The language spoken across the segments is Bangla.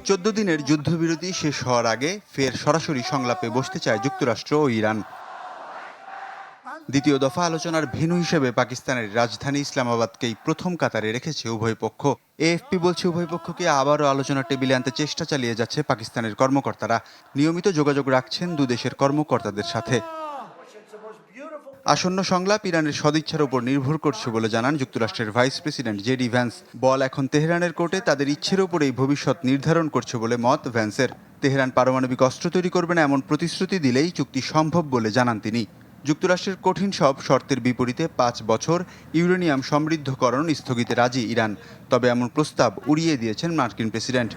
14 দিনের যুদ্ধবিরতি শেষ হওয়ার আগে ফের সরাসরি সংলাপে বসতে চায় যুক্তরাষ্ট্র ও ইরান। দ্বিতীয় দফা আলোচনার ভেন্যু হিসেবে পাকিস্তানের রাজধানী ইসলামাবাদকেই প্রথম কাতারে রেখেছে উভয় পক্ষ। এএফপি বলছে, উভয় পক্ষকে আবারও আলোচনার টেবিলে আনতে চেষ্টা চালিয়ে যাচ্ছে পাকিস্তানের কর্মকর্তারা। নিয়মিত যোগাযোগ রাখছেন দুদেশের কর্মকর্তাদের সাথে। আসন্ন সংলাপ ইরানের সদিচ্ছার উপর নির্ভর করছে বলে জানান যুক্তরাষ্ট্রের ভাইস প্রেসিডেন্ট জেডি ভ্যান্স। বল এখন তেহরানের কোর্টে, তাদের ইচ্ছের উপরেই ভবিষ্যৎ নির্ধারণ করছে বলে মত ভ্যান্সের। তেহরান পারমাণবিক অস্ত্র তৈরি করবে না এমন প্রতিশ্রুতি দিলেই চুক্তি সম্ভব বলে জানান তিনি। যুক্তরাষ্ট্রের কঠিন সব শর্তের বিপরীতে 5 বছর ইউরেনিয়াম সমৃদ্ধকরণ স্থগিতে রাজি ইরান। তবে এমন প্রস্তাব উড়িয়ে দিয়েছেন মার্কিন প্রেসিডেন্ট।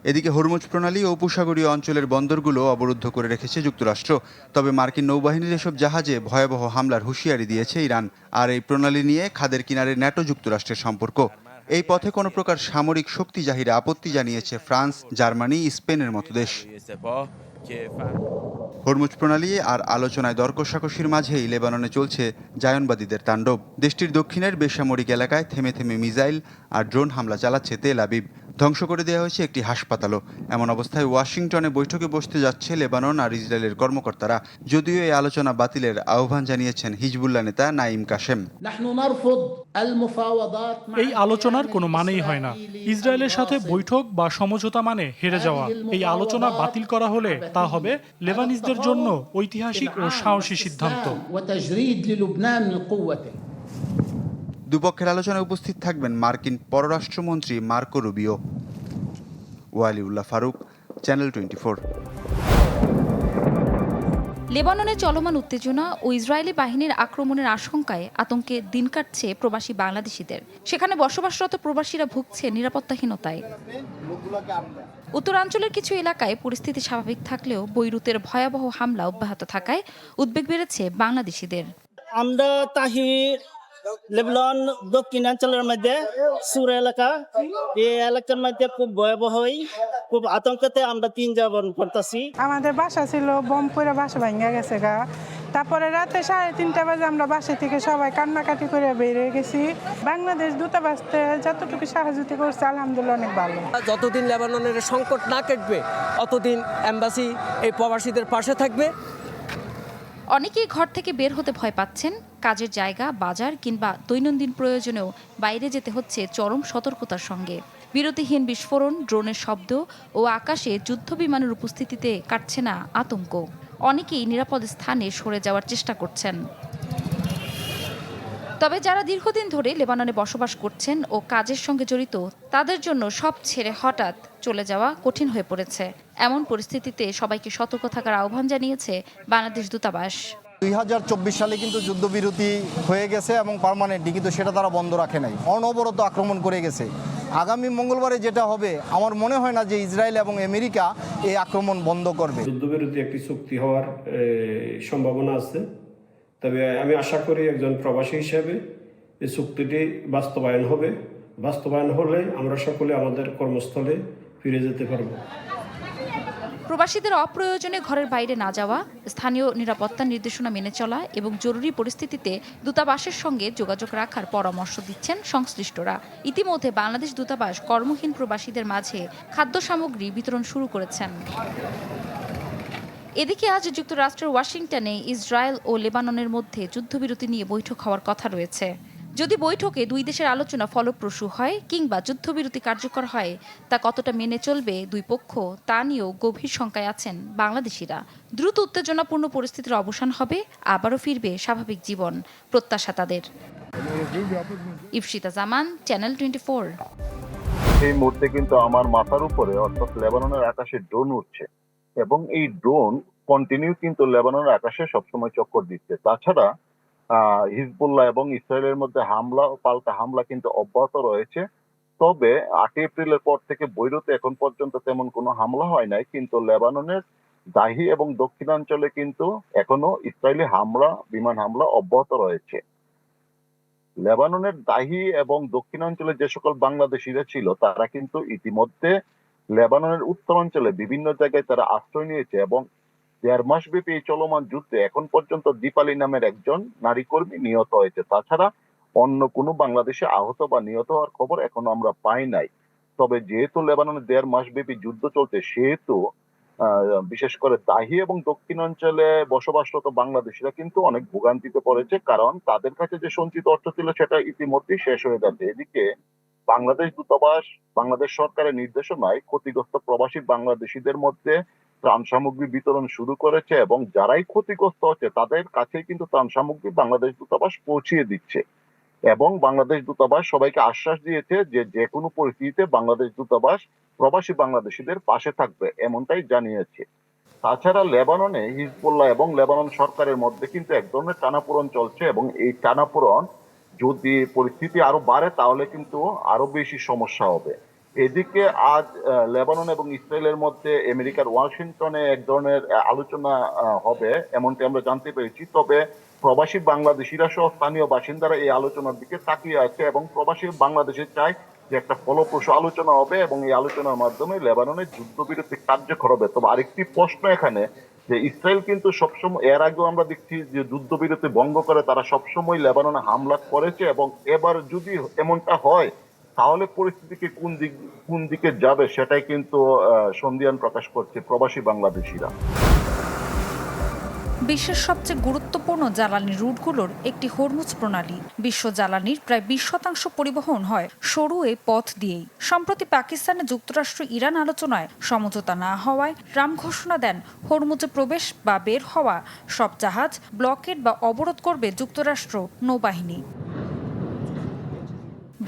এদিকে হরমুজ প্রণালী ও উপসাগরীয় অঞ্চলের বন্দরগুলো অবরুদ্ধ করে রেখেছে যুক্তরাষ্ট্র। তবে মার্কিন নৌবাহিনীর এসব জাহাজে ভয়াবহ হামলার হুঁশিয়ারি দিয়েছে ইরান। আর এই প্রণালী নিয়ে খাদের কিনারে ন্যাটো যুক্তরাষ্ট্রের সম্পর্ক। এই পথে কোনো প্রকার সামরিক শক্তি জাহিরে আপত্তি জানিয়েছে ফ্রান্স, জার্মানি, স্পেনের মতো দেশ। হরমুজ প্রণালী আর আলোচনায় দর কষাকষির মাঝেই লেবাননে চলছে জায়নবাদীদের তাণ্ডব। দেশটির দক্ষিণের বেসামরিক এলাকায় থেমে থেমে মিসাইল আর ড্রোন হামলা চালাচ্ছে তেল আবিব। ধ্বংস করে দেওয়া হয়েছে একটি হাসপাতালও। এমন অবস্থায় ওয়াশিংটনে বৈঠকে বসতে যাচ্ছে লেবানন আর ইসরায়েলের কর্মকর্তারা। যদিও এই আলোচনা বাতিলের আহ্বান জানিয়েছেন হিজবুল্লাহ নেতা নাইম কাশেম। এই আলোচনার কোনো মানেই হয় না। ইসরায়েলের সাথে বৈঠক বা সমঝোতা মানে হেরে যাওয়া। এই আলোচনা বাতিল করা হলে তা হবে লেবানিজদের জন্য ঐতিহাসিক ও সাহসী সিদ্ধান্ত। দুপক্ষের আলোচনায় উপস্থিত থাকবেন মার্কিন পররাষ্ট্রমন্ত্রী Marco Rubio. Waliullah Faruk, channel 24। লেবাননে চলমান উত্তেজনা ও ইসরায়েলি বাহিনীর আক্রমণের আশঙ্কায় আতঙ্কে দিন কাটছে প্রবাসী বাংলাদেশিদের। সেখানে বসবাসরত প্রবাসীরা ভুগছে নিরাপত্তাহীনতায়। উত্তরাঞ্চলের কিছু এলাকায় পরিস্থিতি স্বাভাবিক থাকলেও বৈরুতের ভয়াবহ হামলা অব্যাহত থাকায় উদ্বেগ বেড়েছে বাংলাদেশিদের। আমরা তাহির লেবানন দক্ষিণাঞ্চলের মধ্যে সুর এলাকা, এই এলাকার মধ্যে খুব ভয়াবহই, খুব আতঙ্কতে আমরা 3 যাপন করতেছি। আমাদের বাসা ছিল বোম পড়ে বাসা ভাঙা গেছে গা। তারপরে রাতে 3:30 বাজে আমরা বাসা থেকে সবাই কান্নাকাটি করে বেরিয়ে গেছি। বাংলাদেশ দূতাবাসে যতটুকু সাহায্য করছে আলহামদুলিল্লাহ অনেক ভালো। যতদিন লেবাননের সংকট না কাটবে ততদিন এমবাসি এই প্রবাসীদের পাশে থাকবে। অনেকেই ঘর থেকে বের হতে ভয় পাচ্ছেন। কাজের জায়গা, বাজার কিংবা দৈনন্দিন প্রয়োজনেও বাইরে যেতে হচ্ছে চরম সতর্কতার সঙ্গে। বিরতিহীন বিস্ফোরণ, ড্রোনের শব্দ ও আকাশে যুদ্ধবিমানের উপস্থিতিতে কাটছে না আতঙ্ক। অনেকেই নিরাপদ স্থানে সরে যাওয়ার চেষ্টা করছেন। তবে যারা দীর্ঘদিন ধরে লেবাননে বসবাস করছেন ও কাজের সঙ্গে জড়িত, তাদের জন্য সব ছেড়ে হঠাৎ চলে যাওয়া কঠিন হয়ে পড়েছে। এমন পরিস্থিতিতে সবাইকে সতর্ক থাকার আহ্বান জানিয়েছে বাংলাদেশ দূতাবাস। 2024 সালে কিন্তু যুদ্ধবিরতি হয়ে গেছে এবং পার্মানেন্টলি, কিন্তু সেটা তারা বন্ধ রাখে নাই, অনবরত আক্রমণ করে গেছে। আগামী মঙ্গলবারে যেটা হবে, আমার মনে হয় না যে ইসরায়েল এবং আমেরিকা এই আক্রমণ বন্ধ করবে। যুদ্ধবিরতি একটি চুক্তি হওয়ার সম্ভাবনা আছে। তবে আমি আশা করি একজন প্রবাসী হিসেবে এই চুক্তিটি বাস্তবায়ন হবে। বাস্তবায়ন হলে আমরা সকলে আমাদের কর্মস্থলে ফিরে যেতে পারব। প্রবাসীদের অপ্রয়োজনে ঘরের বাইরে না যাওয়া, স্থানীয় নিরাপত্তা নির্দেশনা মেনে চলা এবং জরুরি পরিস্থিতিতে দূতাবাসের সঙ্গে যোগাযোগ রাখার পরামর্শ দিচ্ছেন সংশ্লিষ্টরা। ইতিমধ্যে বাংলাদেশ দূতাবাস কর্মহীন প্রবাসীদের মাঝে খাদ্য সামগ্রী বিতরণ শুরু করেছেন। এদিকে আজ যুক্তরাষ্ট্রের ওয়াশিংটনে ইসরায়েল ও লেবাননের মধ্যে যুদ্ধবিরতি নিয়ে বৈঠক হওয়ার কথা রয়েছে। যদি বৈঠকে দুই দেশের আলোচনা ফলপ্রসূ হয় কিংবা যুদ্ধবিরতি কার্যকর হয়, তা কতটা মেনে চলবে দুই পক্ষ, তা নিয়েও গভীর শঙ্কায় আছেন বাংলাদেশিরা। দ্রুত উত্তেজনাপূর্ণ পরিস্থিতির অবসান হবে, আবারও ফিরবে স্বাভাবিক জীবন, প্রত্যাশা তাদের। ইফশিতা জামান, চ্যানেল 24। এই মুহূর্তে কিন্তু আমার মাথার উপরে অর্থাৎ লেবাননের আকাশে ড্রোন উঠছে এবং এই ড্রোন কন্টিনিউ কিন্তু লেবাননের আকাশে সবসময় চক্কর দিচ্ছে। তাছাড়া হিজবুল্লাহ এবং ইসরায়েলের মধ্যে হামলা ও পাল্টা হামলা কিন্তু অব্যাহত রয়েছে। তবে 8 এপ্রিলের পর থেকে বৈরুতে এখন পর্যন্ত তেমন কোনো হামলা হয় নাই, কিন্তু লেবাননের দাহি এবং দক্ষিণাঞ্চলে কিন্তু এখনো ইসরায়েলি বিমান হামলা অব্যাহত রয়েছে। লেবাননের দাহি এবং দক্ষিণাঞ্চলে যে সকল বাংলাদেশিরা ছিল তারা কিন্তু ইতিমধ্যে লেবাননের উত্তরাঞ্চলে বিভিন্ন জায়গায় তারা আশ্রয় নিয়েছে এবং 1.5 মাস ব্যাপী এই চলমান যুদ্ধে এখন পর্যন্ত দীপালি নামের একজন নারী কর্মী নিহত হয়েছে। তাছাড়া অন্য কোনো বাংলাদেশে আহত বা নিহত হওয়ার খবর এখনো আমরা পাই নাই। তবে যেহেতু লেবাননে 1.5 মাস ব্যাপী যুদ্ধ চলছে, সেহেতু বিশেষ করে দাহি এবং দক্ষিণাঞ্চলে বসবাসরত বাংলাদেশিরা কিন্তু অনেক ভোগান্তিতে পড়েছে, কারণ তাদের কাছে যে সঞ্চিত অর্থ ছিল সেটা ইতিমধ্যেই শেষ হয়ে যাচ্ছে। এদিকে বাংলাদেশ দূতাবাস বাংলাদেশ সরকারের নির্দেশনায় ক্ষতিগ্রস্ত প্রবাসী বাংলাদেশিদের মধ্যে ত্রাণ সামগ্রী বিতরণ শুরু করেছে এবং যারাই ক্ষতিগ্রস্ত হচ্ছে তাদের কাছে কিন্তু ত্রাণ সামগ্রী বাংলাদেশ দূতাবাস পৌঁছিয়ে দিচ্ছে। এবং বাংলাদেশ দূতাবাস সবাইকে আশ্বাস দিয়েছে যে যে কোনো পরিস্থিতিতে বাংলাদেশ দূতাবাস প্রবাসী বাংলাদেশিদের পাশে থাকবে, এমনটাই জানিয়েছে। তাছাড়া লেবাননে হিজবুল্লাহ এবং লেবানন সরকারের মধ্যে কিন্তু এক ধরনের টানাপোড়েন চলছে এবং এই টানাপোড়েন যদি পরিস্থিতি আরো বাড়ে তাহলে কিন্তু আরো বেশি সমস্যা হবে। এদিকে আজ লেবানন এবং ইসরায়েলের মধ্যে আমেরিকার ওয়াশিংটনে এক ধরনের আলোচনা হবে এমনটি আমরা জানতে পেরেছি। তবে প্রবাসী বাংলাদেশিরা সহ স্থানীয় বাসিন্দারা এই আলোচনার দিকে তাকিয়ে আছে এবং প্রবাসী বাংলাদেশে চায় যে একটা ফলপ্রসূ আলোচনা হবে এবং এই আলোচনার মাধ্যমে লেবাননের যুদ্ধবিরতি কার্যকর হবে। তবে আরেকটি প্রশ্ন এখানে, যে ইসরায়েল কিন্তু সবসময়, এর আগেও আমরা দেখছি যে যুদ্ধবিরতি ভঙ্গ করে তারা সবসময় লেবাননে হামলা করেছে এবং এবার যদি এমনটা হয় তাহলে পরিস্থিতিকে কোন দিকে যাবে সেটাই কিন্তু সন্দিহান প্রকাশ করছে প্রবাসী বাংলাদেশিরা। বিশ্বের সবচেয়ে গুরুত্বপূর্ণ জ্বালানি রুটগুলোর একটি হরমুজ প্রণালী। বিশ্ব জ্বালানির প্রায় 20% পরিবহন হয় সরু এই পথ দিয়েই। সম্প্রতি পাকিস্তানে যুক্তরাষ্ট্র ইরান আলোচনায় সমঝোতা না হওয়ায় ট্রাম্প ঘোষণা দেন হরমুজে প্রবেশ বা বের হওয়া সব জাহাজ ব্লকেড বা অবরোধ করবে যুক্তরাষ্ট্র নৌবাহিনী।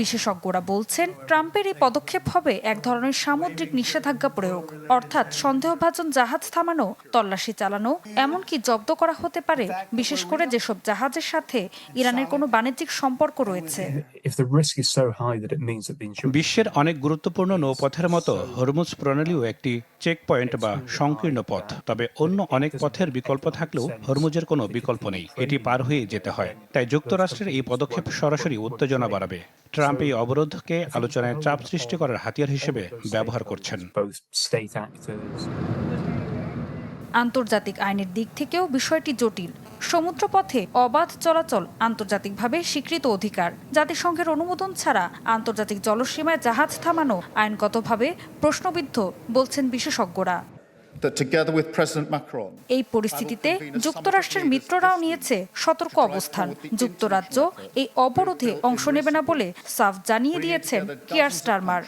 বিশেষজ্ঞরা বলছেন ট্রাম্পের এই পদক্ষেপ হবে এক ধরনের সামুদ্রিক নিষেধাজ্ঞা প্রয়োগ, অর্থাৎ সন্দেহভাজন জাহাজ থামানো, তল্লাশি চালানো, এমনকি জব্দ করা হতে পারে, বিশেষ করে যেসব জাহাজের সাথে ইরানের কোনো বাণিজ্যিক সম্পর্ক রয়েছে। বিশ্বের অনেক গুরুত্বপূর্ণ নৌপথের মতো হরমুজ প্রণালীও একটি চেকপয়েন্ট বা সংকীর্ণ পথ। তবে অন্য অনেক পথের বিকল্প থাকলেও হরমুজের কোনো বিকল্প নেই, এটি পার হয়ে যেতে হয়। তাই যুক্তরাষ্ট্রের এই পদক্ষেপ সরাসরি উত্তেজনা বাড়াবে। ট্রাম্প এই অবরোধকে আলোচনায় চাপ সৃষ্টি করার হাতিয়ার হিসেবে ব্যবহার করছেন। আন্তর্জাতিক আইনের দিক থেকেও বিষয়টি জটিল। সমুদ্রপথে অবাধ চলাচল আন্তর্জাতিকভাবে স্বীকৃত অধিকার। জাতিসংঘের অনুমোদন ছাড়া আন্তর্জাতিক জলসীমায় জাহাজ থামানো আইনগতভাবে প্রশ্নবিদ্ধ বলছেন বিশেষজ্ঞরা। এই পরিস্থিতিতে যুক্তরাষ্ট্রের মিত্ররাও নিয়েছে সতর্ক অবস্থান। যুক্তরাজ্য এই অবরোধে অংশ নেবে না বলে সাফ জানিয়ে দিয়েছেন কিয়ার স্টারমার।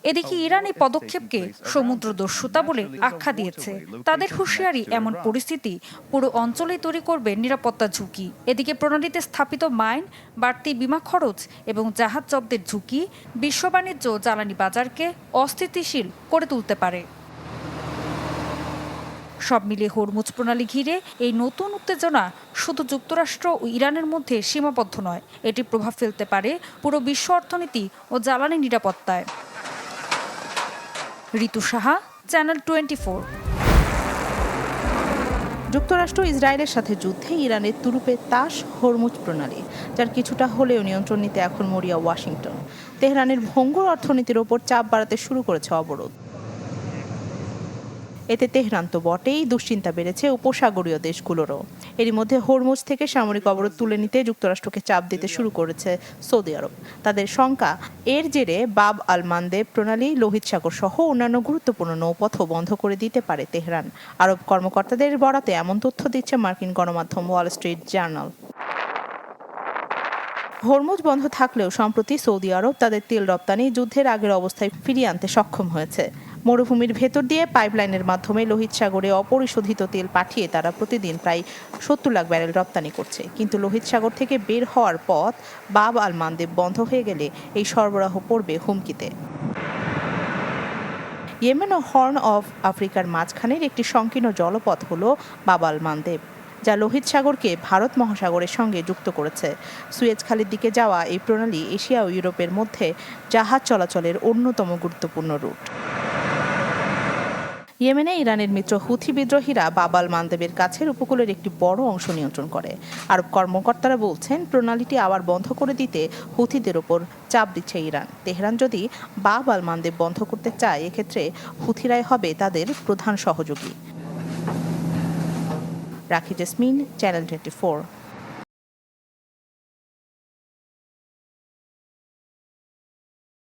এদিকে ইরান এই পদক্ষেপকে সমুদ্রদস্যুতা বলে আখ্যা দিয়েছে। তাদের হুঁশিয়ারি এমন পরিস্থিতি পুরো অঞ্চলেই তৈরি করবে নিরাপত্তা ঝুঁকি। এদিকে প্রণালীতে স্থাপিত মাইন, বাড়তি বিমা খরচ এবং জাহাজ জব্দের ঝুঁকি বিশ্ব বাণিজ্য জ্বালানি বাজারকে অস্থিতিশীল করে তুলতে পারে। সব মিলিয়ে হরমুজ প্রণালী ঘিরে এই নতুন উত্তেজনা শুধু যুক্তরাষ্ট্র ও ইরানের মধ্যে সীমাবদ্ধ নয়, এটি প্রভাব ফেলতে পারে পুরো বিশ্ব অর্থনীতি ও জ্বালানি নিরাপত্তায়। ঋতু সাহা, চ্যানেল 24। যুক্তরাষ্ট্র ইসরায়েলের সাথে যুদ্ধে ইরানের তুরুপে তাস হরমুজ প্রণালী, যার কিছুটা হলেও নিয়ন্ত্রণ নিতে এখন মরিয়া ওয়াশিংটন। তেহরানের ভঙ্গুর অর্থনীতির ওপর চাপ বাড়াতে শুরু করেছে অবরোধ। এতে তেহরান তো বটেই, দুশ্চিন্তা বেড়েছে উপসাগরীয় দেশগুলোরও। এরই মধ্যে হরমুজ থেকে সামরিক অবরোধ তুলে নিতে যুক্তরাষ্ট্রকে চাপ দিতে শুরু করেছে সৌদি আরব। তাদের শঙ্কা, এর জেরে বাব আল মানদেব প্রণালী, লোহিত সাগর সহ অন্যান্য গুরুত্বপূর্ণ নৌপথও বন্ধ করে দিতে পারে তেহরান। আরব কর্মকর্তাদের বরাতে এমন তথ্য দিচ্ছে মার্কিন গণমাধ্যম ওয়াল স্ট্রিট জার্নাল। হরমুজ বন্ধ থাকলেও সম্প্রতি সৌদি আরব তাদের তেল রপ্তানি যুদ্ধের আগের অবস্থায় ফিরিয়ে আনতে সক্ষম হয়েছে। মরুভূমির ভেতর দিয়ে পাইপলাইনের মাধ্যমে লোহিত সাগরে অপরিশোধিত তেল পাঠিয়ে তারা প্রতিদিন প্রায় 70 লাখ ব্যারেল রপ্তানি করছে। কিন্তু লোহিত সাগর থেকে বের হওয়ার পথ বাব আল মানদেব বন্ধ হয়ে গেলে এই সরবরাহ পড়বে হুমকিতে। ইয়েমেন ও হর্ন অফ আফ্রিকার মাঝখানের একটি সংকীর্ণ জলপথ হল বাব আল মানদেব, যা লোহিত সাগরকে ভারত মহাসাগরের সঙ্গে যুক্ত করেছে। সুয়েজ খালের দিকে যাওয়া এই প্রণালী এশিয়া ও ইউরোপের মধ্যে জাহাজ চলাচলের অন্যতম গুরুত্বপূর্ণ রুট। ইয়েমেনে ইরানের মিত্র হুথি বিদ্রোহীরা বাব আল মানদেবের কাছের উপকূলের একটি বড় অংশ নিয়ন্ত্রণ করে। আরব কর্মকর্তারা বলছেন প্রণালীটি আবার বন্ধ করে দিতে হুথিদের ওপর চাপ দিচ্ছে ইরান। তেহরান যদি বাব আল মানদেব বন্ধ করতে চায়, এক্ষেত্রে হুথিরাই হবে তাদের প্রধান সহযোগী। রাখি জেসমিন, চ্যানেল 24।